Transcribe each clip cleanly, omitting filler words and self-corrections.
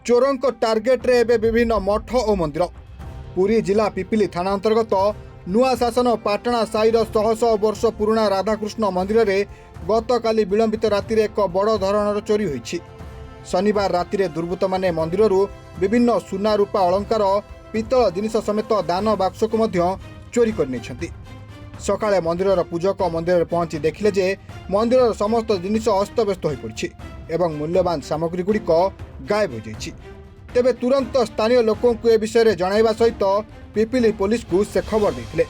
चोरंक target रे एबे विभिन्न मठ और मंदिर। पुरी जिला पिपिली थाना अंतर्गत नुआ शासन पाटणा साईर 100 वर्ष पुराणा राधाकृष्ण मंदिर रे गतकाली विलंबित राति एक बड़ धरणर चोरी होईछि। शनिवार राति दुर्बृत्त माने मंदिररू विभिन्न सुना रूपा अलंकार पितल जिनिस समेत दान बाक्स को मध्य चोरी कर सकाळे मंदिरर पूजक मंदिर पहुंची देखिले जे मंदिरर समस्त जिनिस अस्तव्यस्त हो पड़ी एवं मूल्यवान सामग्री गुड़िक गायब हो जाइछि। तेबे तुरंत स्थानीय लोकों को ए विषय जणाइबा सहित पिपिली पुलिस को से खबर देथिले।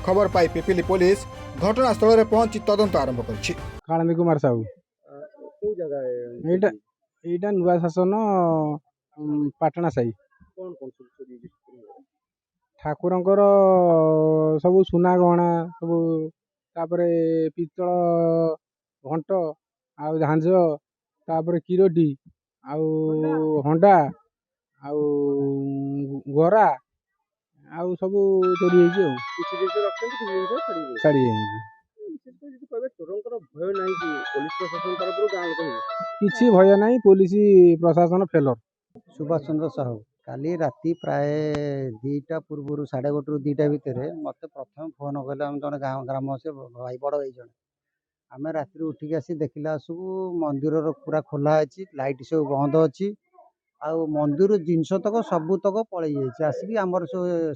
खबर पाई पिपिली पुलिस घटनास्थल में पहुंची तदंत आरंभ करछि। कालमी कुमार साहू को जगह है एटा नुआ शासन पाटणा साई कौन कौन सब चोरी ठाकुरंकर सब सुना गहना सब तापरे पितल घंट आउ झांझ तापरे किरोटी आउ हंडा आउ गरा आउ सब चोरी होइछि। किसी जिनिस रखते किसी जिनिस छाड़ी छाड़ी विशेष कर যদি कहबे चोरंकर भय नाही कि पुलिस प्रशासन तरफ गाँव लोक किछि भय नाही पुलिस प्रशासन फेलर। सुभाष चंद्र साहू काली राति प्राय 2टा पूर्व 1:30 2टा भितर मत प्रथम फोन कले आम जन ग्रामवासी भाई बड़ भाई जन आम राति उठिक आसी देखला सब मंदिर पूरा खोला अच्छी लाइट सब बंद अच्छी आउ मंदिर जिनस तक सबू तक पलि जाइए आसिक आमर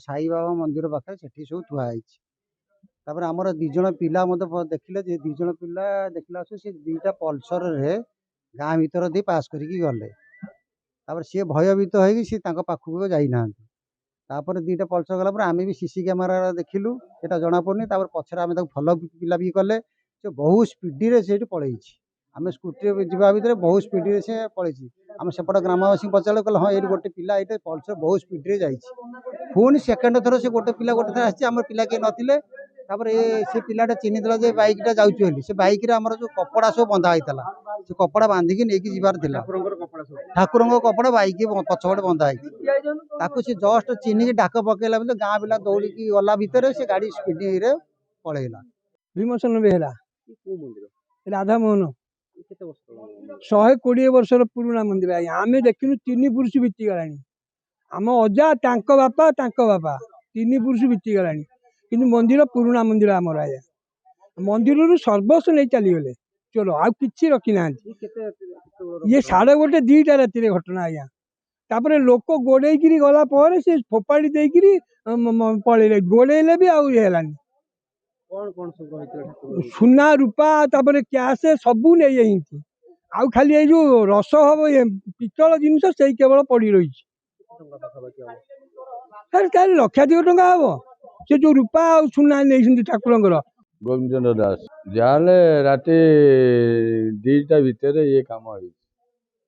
साई बाबा मंदिर पाखे से सब थुआई तापर आमर 2 जन पिला मत देखिले जे 2 जन पिला देखला से 2टा पल्सर रे गाँ भीतर दे पास करिकी गले तापर सी भयभीत होगी सी पाखक जाना तापर 2टा पल्सर गला आम भी सीसी कैमेरा देखिलु सेटा जना पड़नी तापर पछरे आम भल पिला भी कले से बहुत स्पीड रे से पलैछि आम स्कूटी जावा भितर बहुत स्पीड रे से पलैछि आम सेपट ग्रामवासी पचारे कहले हाँ ये गोटे पिला ये पल्सर बहुत स्पीड रे जाइछि पुणी सेकेंड थर से गोटे पिला गोटे थर आम पिला किए नथिले तापर से पिलाटा चिन्ह देला जे बाइकटा जाउछि बोली से बाइक रे हमर जो कपड़ा सब बंधा होइतला से कपड़ा बांधिकी नहीं जीवार थिला ठाकुरंग कपड़ा बाइक पछपटे बंधा है से जस्ट चिन्ह डाक पकेला गाँ पिला दौड़ी गला भितर से गाड़ी स्पीड रे पलैला। विमोचन बेहरा को मंदिर राधा मोहन केते वर्ष 120 वर्षर पुराना मंदिर आम देखिनु 3 पुरुष बीती गलानी आम अजा तांको बापा 3 पुरुष बीती गलानी किंतु मंदिर पुराना मंदिर आमर आया मंदिर सर्वस्व नहीं चलीगले चलो आ कि रखी ना ये 1:30 2टा राति घटना आया तापर लोक गोड़े गला पर से फोपाड़ी देकरी पलैले गोड़े भी आउ हेलानी कौन कौन सब रहितला सुना रूपा तापर कैश सबू नहीं आउ खाली ये जो रस हम पितल जिनस से केवल पड़ी रही लक्षाधिक टंका हम से जो रूपा और सुना नहीं ठाकुरंकर। गोविंद दास जाले राति 2टा भितर ये काम होई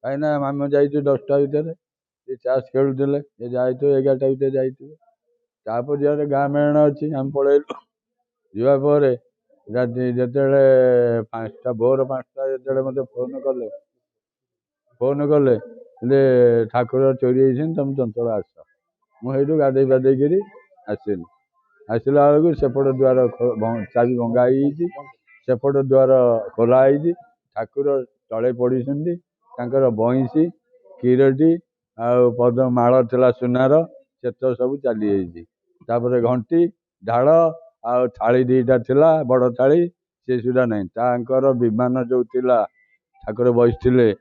कहीं आम जाइ 10टा भितर ये चाष खेलुले ये जाइ 11टा भितर जापर जहाँ गाँ मेहण अच्छी आम पलैलु जावापर राति जिते 5टा भोर 5टा जो मत फोन कले ठाकुर चोरी होती तुम चंचल आस मुझे गाधे पाधेकरी आसिल आसला बेलू सेपट द्वार चाबी भंगा सेपट द्वार खोलाई ठाकुर तले पड़ी बईसी किरटी पद माल था सुनार से तो सब चली जापर घंटी ढाल आ थाली 2टा थिला बड़ थाली से सुधा नहीं विमान जो थिला ठाकुर बसते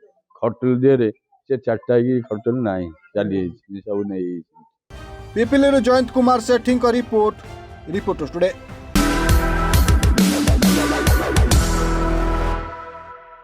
खटुल दिए से 4टा की खटुल ना चली सब नहीं। पिपिली जयंत कुमार सेठी रिपोर्ट रिपोर्टर टुडे।